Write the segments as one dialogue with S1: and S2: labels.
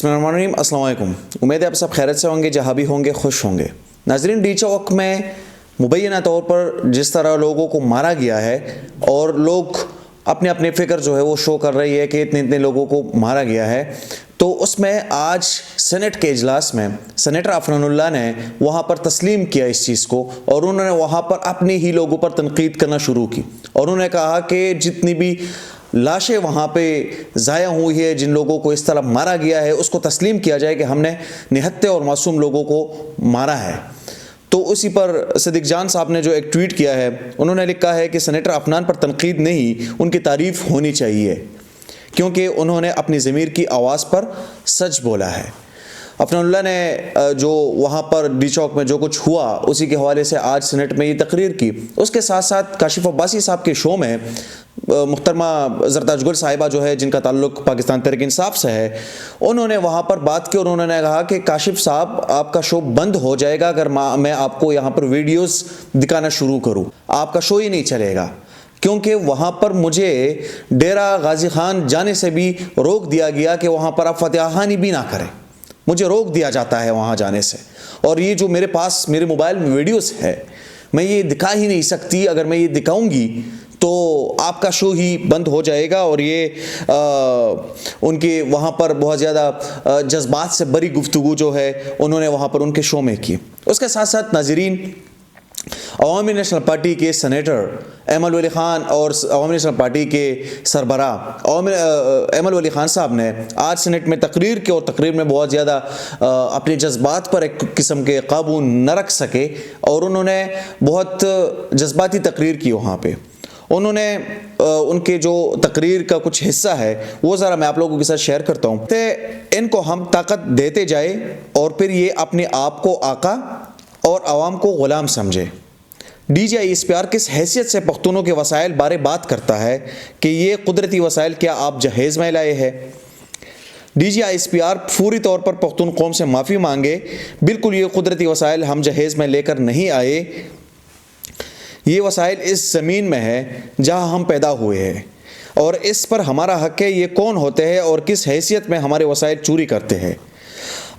S1: बिस्मिल्लाहिर्रहमानिर्रहीम, अस्सलाम वालेकुम। उम्मीद है आप सब खैरियत से होंगे, जहाँ भी होंगे खुश होंगे। नाज़रीन, डी चौक में मुबैना तौर पर जिस तरह लोगों को मारा गया है और लोग अपने अपने फ़िक्र जो है वो शो कर रही है कि इतने इतने लोगों को मारा गया है, तो उसमें आज सेनेट के इजलास में सेनेटर अफनानुल्लाह ने वहाँ पर तस्लीम किया इस चीज़ को और उन्होंने वहाँ पर अपने ही लोगों पर तनकीद करना शुरू की और उन्होंने कहा कि जितनी भी लाशें वहाँ पे ज़ाया हुई है, जिन लोगों को इस तरह मारा गया है, उसको तस्लीम किया जाए कि हमने निहत्ते और मासूम लोगों को मारा है। तो उसी पर सिद्दीक जान साहब ने जो एक ट्वीट किया है, उन्होंने लिखा है कि सेनेटर अफनान पर तनकीद नहीं, उनकी तारीफ़ होनी चाहिए क्योंकि उन्होंने अपनी ज़मीर की आवाज़ पर सच बोला है। अफनानुल्लाह ने जो वहाँ पर डी चौक में जो कुछ हुआ उसी के हवाले से आज सेनेट में ये तकरीर की। उसके साथ साथ काशिफ अब्बासी साहब के शो में मुहतरमा ज़रताज गुल साहिबा जो है, जिनका ताल्लुक़ पाकिस्तान तहरीक इंसाफ से है, उन्होंने वहाँ पर बात की और उन्होंने कहा कि काशिफ साहब, आपका शो बंद हो जाएगा अगर मैं आपको यहाँ पर वीडियोज़ दिखाना शुरू करूँ, आपका शो ही नहीं चलेगा। क्योंकि वहाँ पर मुझे डेरा गाजी खान जाने से भी रोक दिया गया कि वहाँ पर आप फतेहानी भी ना करें, मुझे रोक दिया जाता है वहाँ जाने से। और ये जो मेरे पास मेरे मोबाइल में वीडियोस है, मैं ये दिखा ही नहीं सकती, अगर मैं ये दिखाऊंगी तो आपका शो ही बंद हो जाएगा। और ये उनके वहाँ पर बहुत ज़्यादा जज्बात से भरी गुफ्तगू जो है उन्होंने वहाँ पर उनके शो में की। उसके साथ साथ नाज़रीन, अवामी नेशनल पार्टी के सेनेटर अहमद वली ख़ान और अवामी नेशनल पार्टी के सरबरा अहमद वली ख़ान साहब ने आज सेनेट में तकरीर की और तकरीर में बहुत ज़्यादा अपने जज्बात पर एक किस्म के काबू न रख सके और उन्होंने बहुत जज्बाती तकरीर की। वहाँ पे उन्होंने उनके जो तकरीर का कुछ हिस्सा है वो ज़रा मैं आप लोगों के साथ शेयर करता हूँ। तो इनको हम ताकत देते जाए और फिर ये अपने आप को आका और आवाम को ग़ुलाम समझे। DGISPR किस हैसियत से पख्तूनों के वसाइल बारे बात करता है कि ये कुदरती वसाइल क्या आप जहेज़ में लाए हैं। DGISPR फौरी तौर पर पख्तून कौम से माफ़ी मांगे, बिल्कुल ये कुदरती वसाइल हम जहेज़ में लेकर नहीं आए, ये वसाइल इस ज़मीन में है जहाँ हम पैदा हुए हैं और इस पर हमारा हक़ है। ये कौन होते हैं और किस हैसियत में हमारे वसाइल चोरी करते हैं।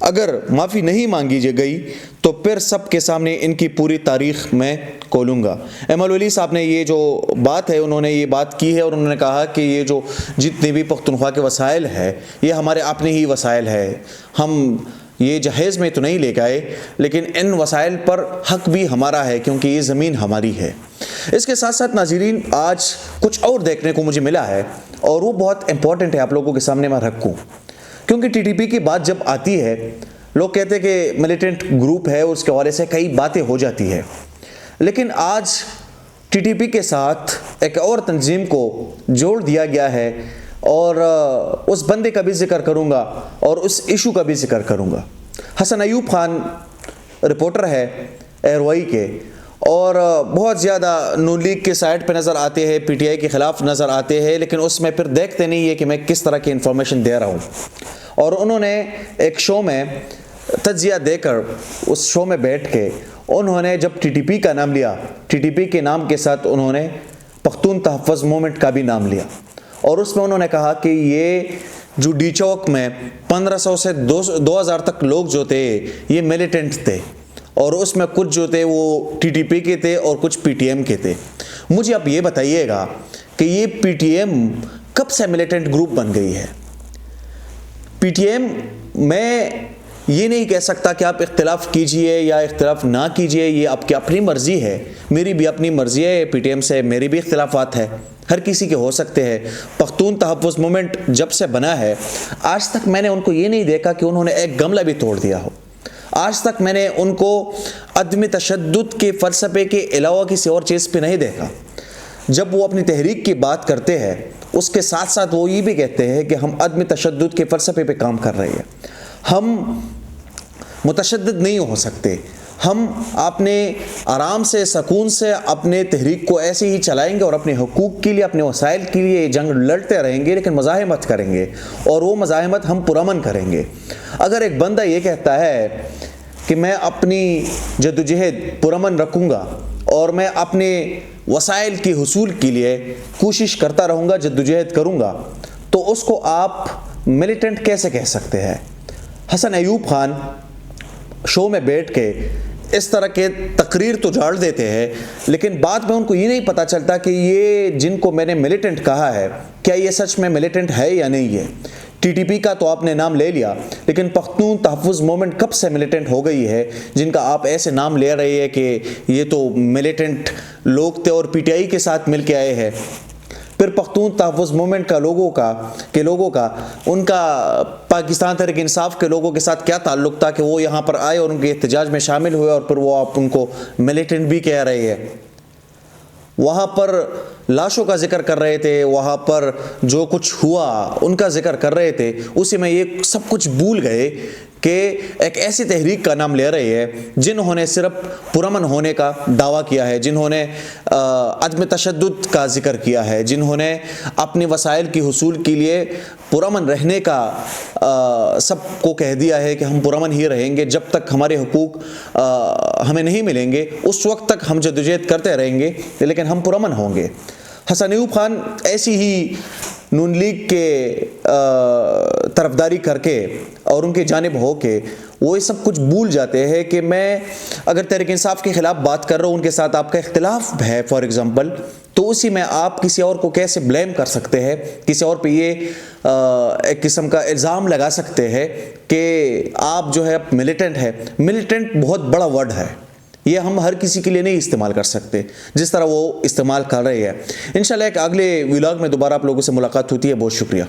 S1: अगर माफ़ी नहीं मांगी गई तो फिर सब के सामने इनकी पूरी तारीख़ में खोलूँगा। अहमद वली साहब ने ये जो बात है उन्होंने ये बात की है और उन्होंने कहा कि ये जो जितने भी पख्तूनख्वा के वसाइल है ये हमारे अपने ही वसाइल है, हम ये जहेज़ में तो नहीं ले गए, लेकिन इन वसाइल पर हक़ भी हमारा है क्योंकि ये ज़मीन हमारी है। इसके साथ साथ नाज़रीन, आज कुछ और देखने को मुझे मिला है और वो बहुत इम्पॉर्टेंट है आप लोगों के सामने मैं रखूँ, क्योंकि TTP की बात जब आती है लोग कहते हैं कि मिलिटेंट ग्रुप है, उसके हवाले से कई बातें हो जाती है, लेकिन आज TTP के साथ एक और तंजीम को जोड़ दिया गया है और उस बंदे का भी जिक्र करूंगा और उस इशू का भी जिक्र करूंगा। हसन अयूब खान रिपोर्टर है एयरवाई के और बहुत ज़्यादा नून लीग के साइड पे नज़र आते हैं, PTI के ख़िलाफ़ नज़र आते हैं, लेकिन उसमें फिर देखते नहीं है कि मैं किस तरह की इन्फॉर्मेशन दे रहा हूँ। और उन्होंने एक शो में तज्जिया देकर उस शो में बैठ के उन्होंने जब TTP का नाम लिया, TTP के नाम के साथ उन्होंने पख्तून तहफ़्फ़ुज़ मूवमेंट का भी नाम लिया और उसमें उन्होंने कहा कि ये जो डी चौक में 1500 से 2000 तक लोग जो थे ये मिलिटेंट थे और उसमें कुछ जो थे वो TTP के थे और कुछ PTM के थे। मुझे आप ये बताइएगा कि ये PTM कब से मिलिटेंट ग्रुप बन गई है। PTM मैं ये नहीं कह सकता कि आप इख्तिलाफ़ कीजिए या इख्तिलाफ़ ना कीजिए, ये आपकी अपनी मर्ज़ी है, मेरी भी अपनी मर्ज़ी है, PTM से मेरी भी इख्तिलाफ़ात है, हर किसी के हो सकते हैं। पख्तून तहफ़्फ़ुज़ मूवमेंट जब से बना है आज तक मैंने उनको ये नहीं देखा कि उन्होंने एक गमला भी तोड़ दिया हो। आज तक मैंने उनको अदम तशद्दुद के फ़लसफ़े के अलावा किसी और चीज़ पे नहीं देखा। जब वो अपनी तहरीक की बात करते हैं उसके साथ साथ वो ये भी कहते हैं कि हम अदम तशद्दुद के फ़लसफ़े पे काम कर रहे हैं, हम मुतशद्दिद नहीं हो सकते, हम अपने आराम से सकून से अपने तहरीक को ऐसे ही चलाएंगे और अपने हुकूक के लिए अपने वसाइल के लिए जंग लड़ते रहेंगे, लेकिन मज़ाहमत करेंगे और वो मज़ाहमत हम पुरअमन करेंगे। अगर एक बंदा ये कहता है कि मैं अपनी जद्दोजहद पुरअमन रखूँगा और मैं अपने वसाइल के हुसूल के लिए कोशिश करता रहूँगा, जद्दोजहद करूँगा, तो उसको आप मिलिटेंट कैसे कह सकते हैं? حسن ایوب خان شو میں بیٹھ کے اس طرح کے تقریر تو جاڑ دیتے ہیں، لیکن بعد میں ان کو یہ نہیں پتہ چلتا کہ یہ جن کو میں نے ملیٹنٹ کہا ہے کیا یہ سچ میں ملیٹنٹ ہے یا نہیں ہے۔ ٹی ٹی پی کا تو آپ نے نام لے لیا، لیکن پختون تحفظ مومنٹ کب سے ملیٹنٹ ہو گئی ہے جن کا آپ ایسے نام لے رہے ہیں کہ یہ تو ملیٹنٹ لوگ تھے اور پی ٹی آئی کے ساتھ مل کے آئے ہیں۔ پھر پختون تحفظ مومنٹ کا لوگوں کا ان کا پاکستان تحریک انصاف کے لوگوں کے ساتھ کیا تعلق تھا کہ وہ یہاں پر آئے اور ان کے احتجاج میں شامل ہوئے اور پھر وہ آپ ان کو ملیٹنٹ بھی کہہ رہے ہیں۔ وہاں پر لاشوں کا ذکر کر رہے تھے، وہاں پر جو کچھ ہوا ان کا ذکر کر رہے تھے، اسی میں یہ سب کچھ بھول گئے کہ ایک ایسی تحریک کا نام لے رہے ہیں جنہوں نے صرف پرامن ہونے کا دعویٰ کیا ہے، جنہوں نے عدم تشدد کا ذکر کیا ہے، جنہوں نے اپنے وسائل کی حصول کے لیے پرامن رہنے کا سب کو کہہ دیا ہے کہ ہم پرامن ہی رہیں گے جب تک ہمارے حقوق ہمیں نہیں ملیں گے، اس وقت تک ہم جدوجہد کرتے رہیں گے لیکن ہم پرامن ہوں گے۔ حسن ایوب خان ایسی ہی نون لیگ کے طرفداری کر کے اور ان کی جانب ہو کے وہ یہ سب کچھ بھول جاتے ہیں کہ میں اگر تحریک انصاف کے خلاف بات کر رہا ہوں، ان کے ساتھ آپ کا اختلاف ہے فار ایگزامپل، تو اسی میں آپ کسی اور کو کیسے بلیم کر سکتے ہیں، کسی اور پہ یہ ایک قسم کا الزام لگا سکتے ہیں کہ آپ جو ہے ملیٹنٹ ہے۔ ملیٹنٹ بہت بڑا ورڈ ہے، یہ ہم ہر کسی کے لیے نہیں استعمال کر سکتے جس طرح وہ استعمال کر رہے ہیں۔ انشاءاللہ ایک اگلے ولاگ میں دوبارہ آپ لوگوں سے ملاقات ہوتی ہے۔ بہت شکریہ۔